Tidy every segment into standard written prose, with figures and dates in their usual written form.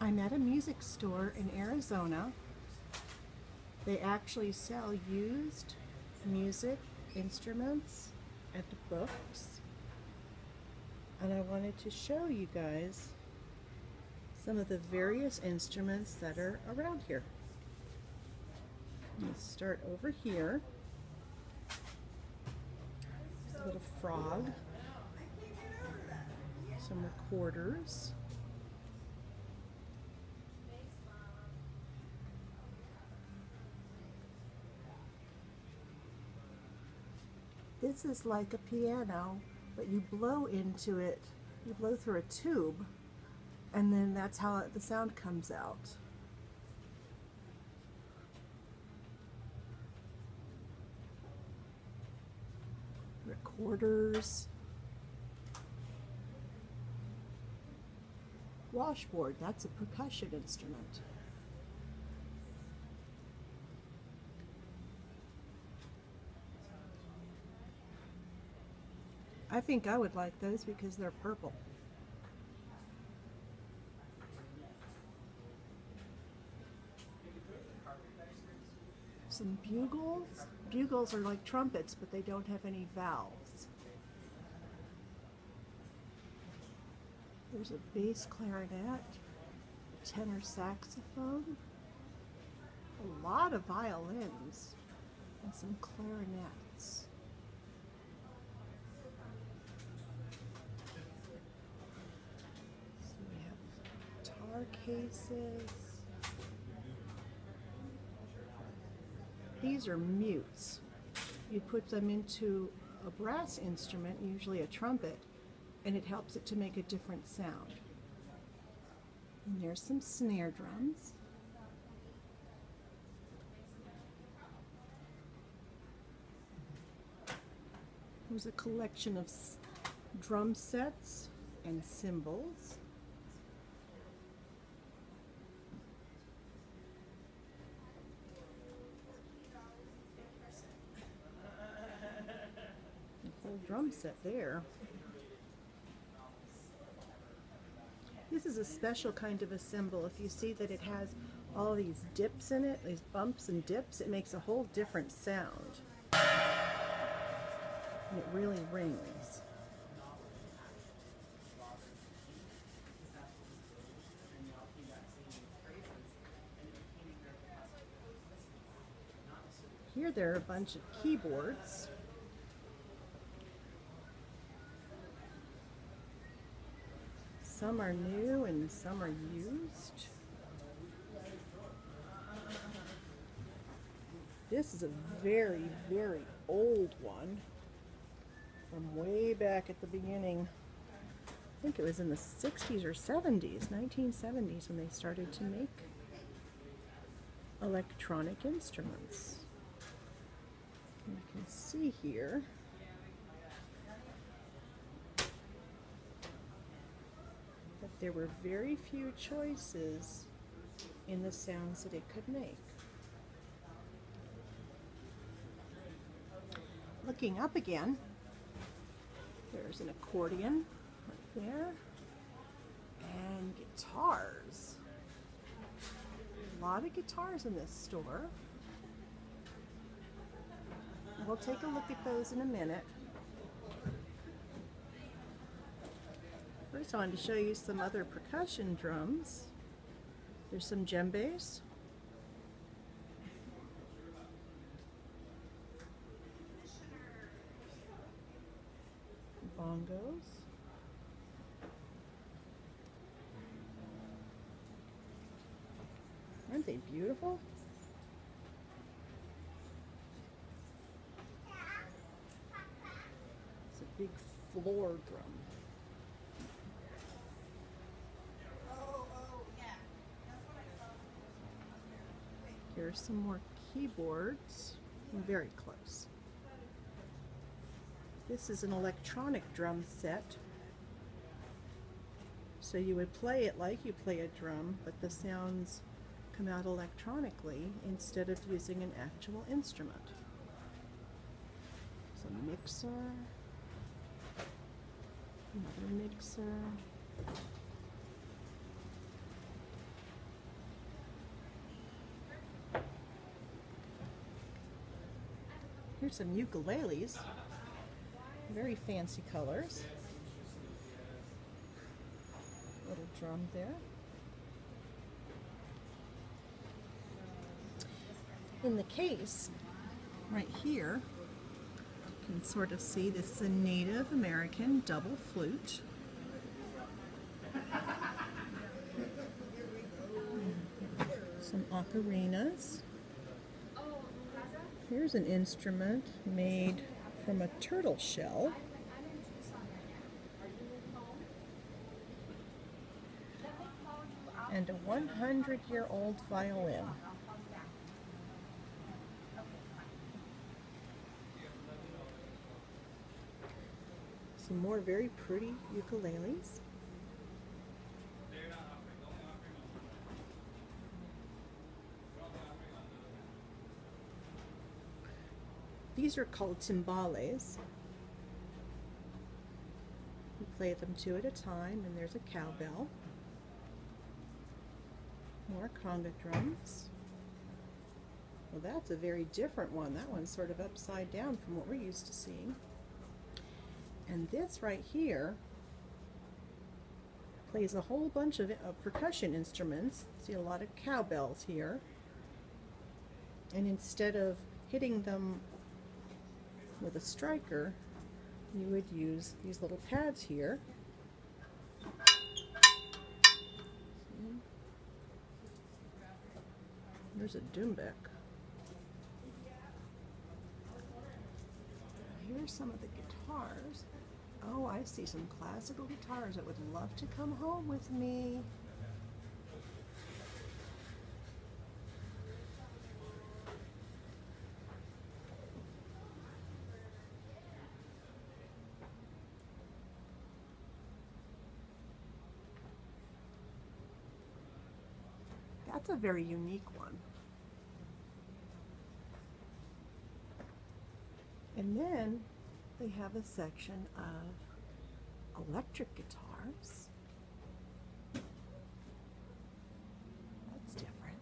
I'm at a music store in Arizona. They actually sell used music instruments and books. And I wanted to show you guys some of the various instruments that are around here. Let's start over here. There's a little frog, some recorders, this is like a piano, but you blow into it, you blow through a tube, and then that's how the sound comes out. Recorders. Washboard, that's a percussion instrument. I think I would like those because they're purple. Some bugles. Bugles are like trumpets, but they don't have any valves. There's a bass clarinet, a tenor saxophone, a lot of violins, and some clarinets. So we have guitar cases. These are mutes. You put them into a brass instrument, usually a trumpet, and it helps it to make a different sound. And there's some snare drums. There's a collection of drum sets and cymbals. A whole drum set there. This is a special kind of a cymbal. If you see that it has all these dips in it, these bumps and dips, it makes a whole different sound. And it really rings. Here there are a bunch of keyboards. Some are new and some are used. This is a very, very old one from way back at the beginning. I think it was in the 60s or 70s, 1970s, when they started to make electronic instruments. And you can see here that there were very few choices in the sounds that it could make. Looking up again, there's an accordion right there, and guitars. A lot of guitars in this store. We'll take a look at those in a minute. First, I wanted to show you some other percussion drums. There's some djembes. Bongos. Aren't they beautiful? It's a big floor drum. Here's some more keyboards. Very close. This is an electronic drum set. So you would play it like you play a drum, but the sounds come out electronically instead of using an actual instrument. It's a mixer, another mixer, Here's some ukuleles. Very fancy colors. Little drum there. In the case, right here, you can sort of see this is a Native American double flute. Some ocarinas. Here's an instrument made from a turtle shell. And a 100-year-old violin. Some more very pretty ukuleles. These are called timbales. You play them two at a time, and there's a cowbell. More conga drums. Well, that's a very different one. That one's sort of upside down from what we're used to seeing. And this right here plays a whole bunch of percussion instruments. See a lot of cowbells here. And instead of hitting them with a striker, you would use these little pads here. There's a doumbek. Here's some of the guitars. Oh, I see some classical guitars that would love to come home with me. That's a very unique one. And then they have a section of electric guitars. That's different.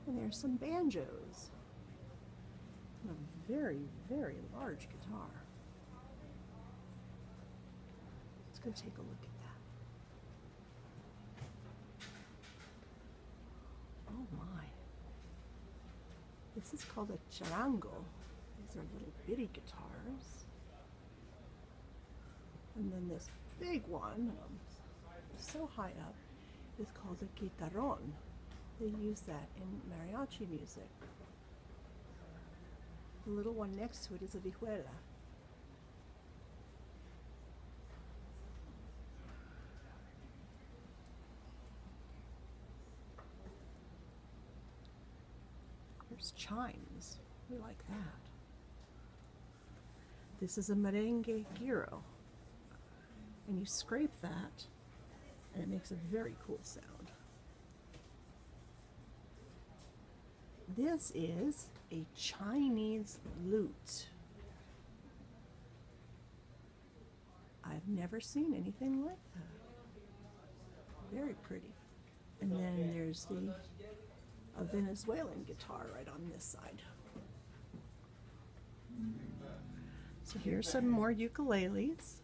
And there's some banjos. And a very, very large guitar. Let's go take a look at that. Oh my. This is called a charango. These are little bitty guitars. And then this big one, so high up, is called a guitarrón. They use that in mariachi music. The little one next to it is a vihuela. There's chimes. We like that. This is a merengue gyro. And you scrape that, and it makes a very cool sound. This is a Chinese lute. I've never seen anything like that. Very pretty. And then there's a Venezuelan guitar right on this side. So here's some more ukuleles.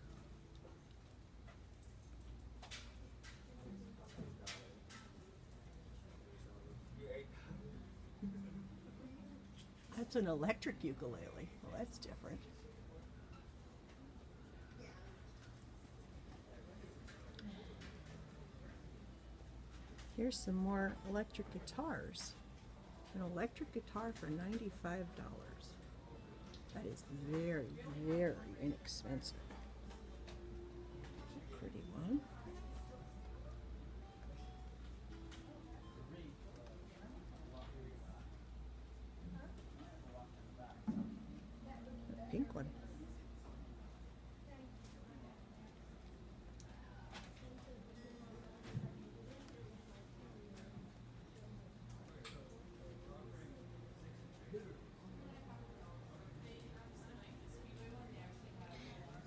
That's an electric ukulele. Well, that's different. Here's some more electric guitars. An electric guitar for $95. That is very, very inexpensive. Pretty one. A pink one.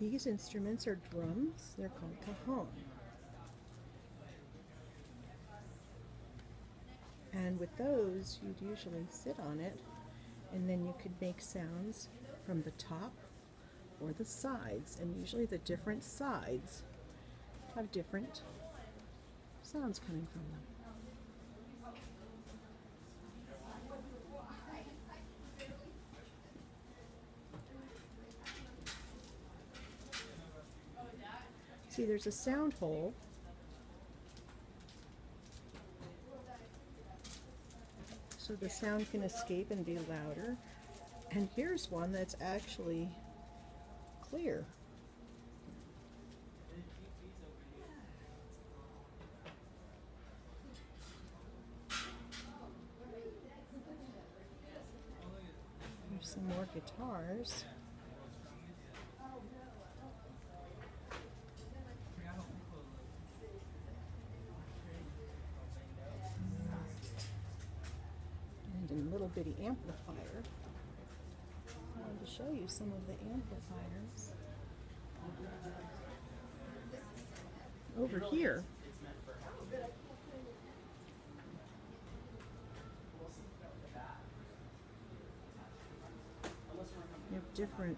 These instruments are drums. They're called cajon. And with those, you'd usually sit on it, and then you could make sounds from the top or the sides, and usually the different sides have different sounds coming from them. See, there's a sound hole. So the sound can escape and be louder. And here's one that's actually clear. There's some more guitars. And a little bitty amplifier. I wanted to show you some of the amplifiers. Over here, you have different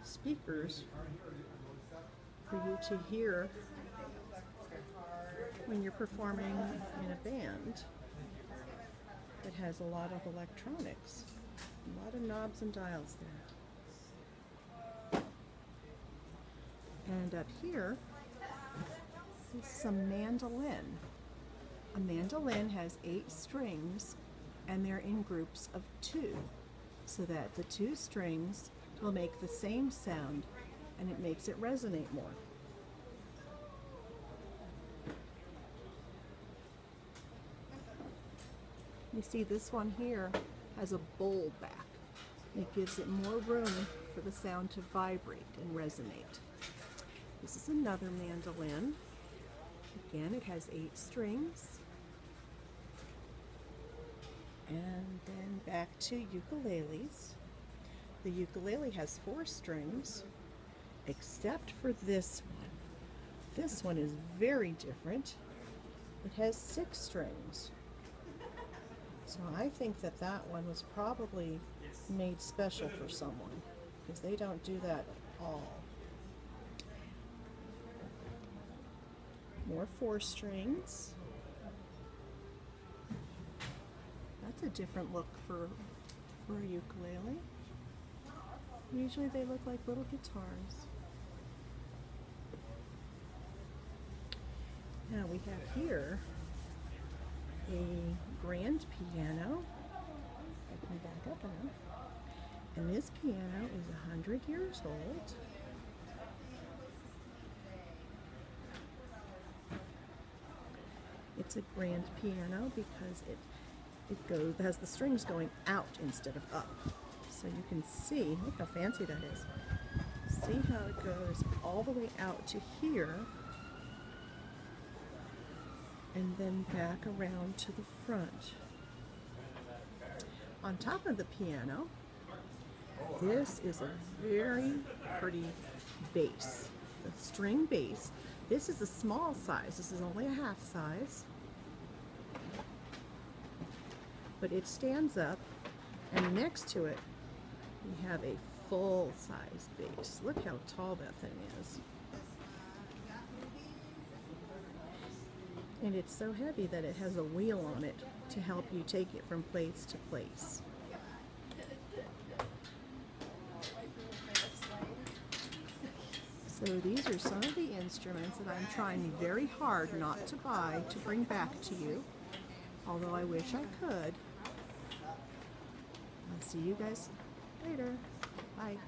speakers for you to hear when you're performing in a band. It has a lot of electronics, a lot of knobs and dials there. And up here is some mandolin. A mandolin has 8 strings, and they're in groups of 2, so that the 2 strings will make the same sound, and it makes it resonate more. You see, this one here has a bowl back. It gives it more room for the sound to vibrate and resonate. This is another mandolin. Again, it has 8 strings. And then back to ukuleles. The ukulele has 4 strings, except for this one. This one is very different. It has 6 strings. So I think that that one was probably made special for someone, because they don't do that at all. More 4 strings. That's a different look for a ukulele. Usually they look like little guitars. Now we have here a grand piano. I can back up enough. And this piano is 100 years old. It's a grand piano because it has the strings going out instead of up. So you can see, look how fancy that is. See how it goes all the way out to here, and then back around to the front. On top of the piano, this is a very pretty bass, the string bass. This is a small size, this is only a half size, but it stands up, and next to it we have a full-size bass. Look how tall that thing is. And it's so heavy that it has a wheel on it to help you take it from place to place. So these are some of the instruments that I'm trying very hard not to buy to bring back to you, although I wish I could. I'll see you guys later. Bye.